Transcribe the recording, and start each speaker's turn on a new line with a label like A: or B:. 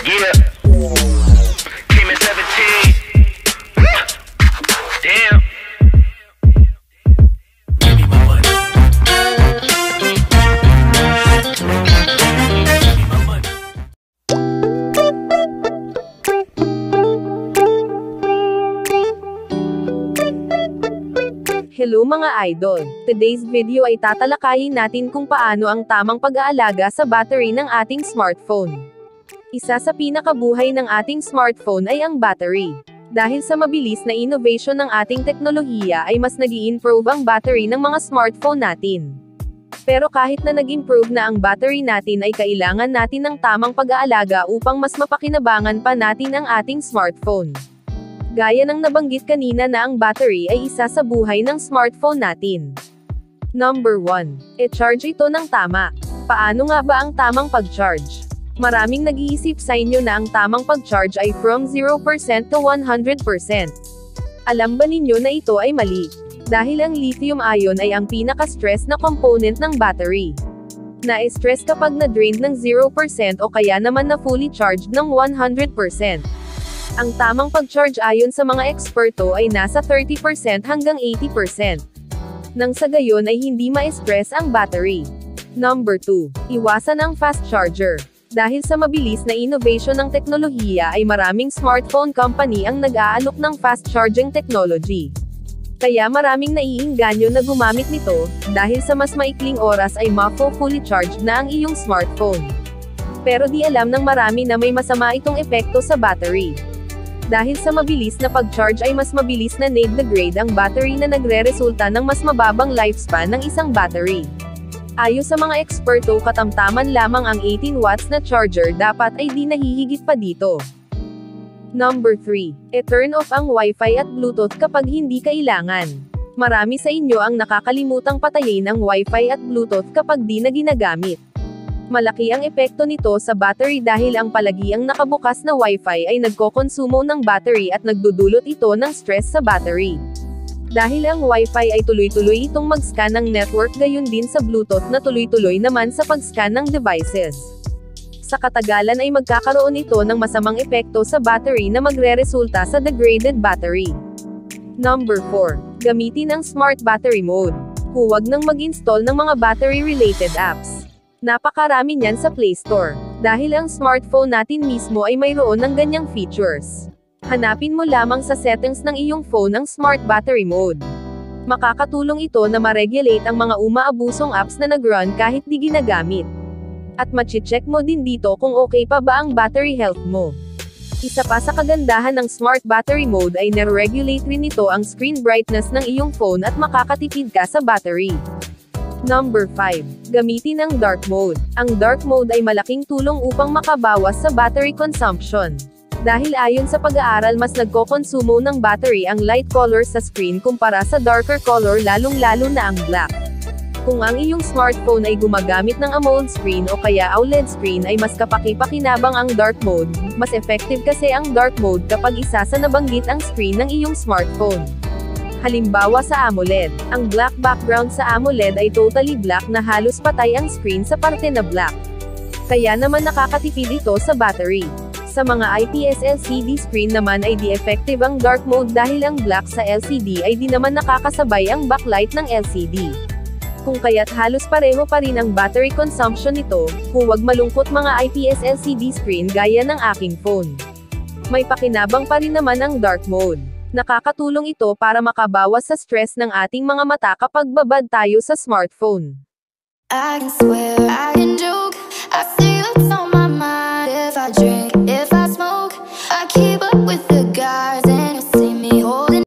A: Yeah. Came at 17. Damn. Give me my money. Give me my money.
B: Hello mga idol! Today's video ay tatalakayin natin kung paano ang tamang pag-aalaga sa battery ng ating smartphone. Isa sa pinakabuhay ng ating smartphone ay ang battery. Dahil sa mabilis na innovation ng ating teknolohiya ay mas nag-i-improve ang battery ng mga smartphone natin. Pero kahit na nag-improve na ang battery natin ay kailangan natin ng tamang pag-aalaga upang mas mapakinabangan pa natin ang ating smartphone. Gaya ng nabanggit kanina na ang battery ay isa sa buhay ng smartphone natin. Number 1. E-charge ito ng tama. Paano nga ba ang tamang pag-charge? Maraming nag-iisip sa inyo na ang tamang pag-charge ay from 0% to 100%. Alam ba ninyo na ito ay mali? Dahil ang lithium-ion ay ang pinaka-stress na component ng battery. Na-stress kapag na-drained ng 0% o kaya naman na fully charged ng 100%. Ang tamang pag-charge ayon sa mga eksperto ay nasa 30% hanggang 80%. Nang sa gayon ay hindi ma-stress ang battery. Number 2. Iwasan ang fast charger. Dahil sa mabilis na innovation ng teknolohiya ay maraming smartphone company ang nag-aalok ng fast charging technology. Kaya maraming naiinganyo na gumamit nito, dahil sa mas maikling oras ay fully charged na ang iyong smartphone. Pero di alam ng marami na may masama itong epekto sa battery. Dahil sa mabilis na pag-charge ay mas mabilis na nade-degrade ang battery na nagre-resulta ng mas mababang lifespan ng isang battery. Ayon sa mga eksperto katamtaman lamang ang 18 watts na charger dapat ay di nahihigit pa dito. Number 3. E-turn off ang Wi-Fi at Bluetooth kapag hindi kailangan. Marami sa inyo ang nakakalimutang patayin ang Wi-Fi at Bluetooth kapag di na ginagamit. Malaki ang epekto nito sa battery dahil ang palagiang nakabukas na Wi-Fi ay nagkokonsumo ng battery at nagdudulot ito ng stress sa battery. Dahil ang Wi-Fi ay tuloy-tuloy itong mag-scan ng network gayon din sa Bluetooth na tuloy-tuloy naman sa pag-scan ng devices. Sa katagalan ay magkakaroon ito ng masamang epekto sa battery na magre-resulta sa degraded battery. Number 4. Gamitin ang Smart Battery Mode. Huwag nang mag-install ng mga battery-related apps. Napakarami niyan sa Play Store. Dahil ang smartphone natin mismo ay mayroon ng ganyang features. Hanapin mo lamang sa settings ng iyong phone ang Smart Battery Mode. Makakatulong ito na ma-regulate ang mga umaabusong apps na nag-run kahit di ginagamit. At ma-check mo din dito kung okay pa ba ang battery health mo. Isa pa sa kagandahan ng Smart Battery Mode ay nare-regulate rin ito ang screen brightness ng iyong phone at makakatipid ka sa battery. Number 5. Gamitin ang Dark Mode. Ang Dark Mode ay malaking tulong upang makabawas sa battery consumption. Dahil ayon sa pag-aaral mas nagkokonsumo ng battery ang light color sa screen kumpara sa darker color lalong-lalo na ang black. Kung ang iyong smartphone ay gumagamit ng AMOLED screen o kaya OLED screen ay mas kapaki-pakinabang ang Dark Mode, mas effective kasi ang Dark Mode kapag isa sa nabanggit ang screen ng iyong smartphone. Halimbawa sa AMOLED, ang black background sa AMOLED ay totally black na halos patay ang screen sa parte na black. Kaya naman nakakatipid ito sa battery. Sa mga IPS LCD screen naman ay di effective ang dark mode dahil ang black sa LCD ay di naman nakakasabay ang backlight ng LCD. Kung kaya't halos pareho pa rin ang battery consumption nito, huwag malungkot mga IPS LCD screen gaya ng aking phone. May pakinabang pa rin naman ang dark mode. Nakakatulong ito para makabawas sa stress ng ating mga mata kapag babad tayo sa smartphone.
C: I can swear, I can joke, I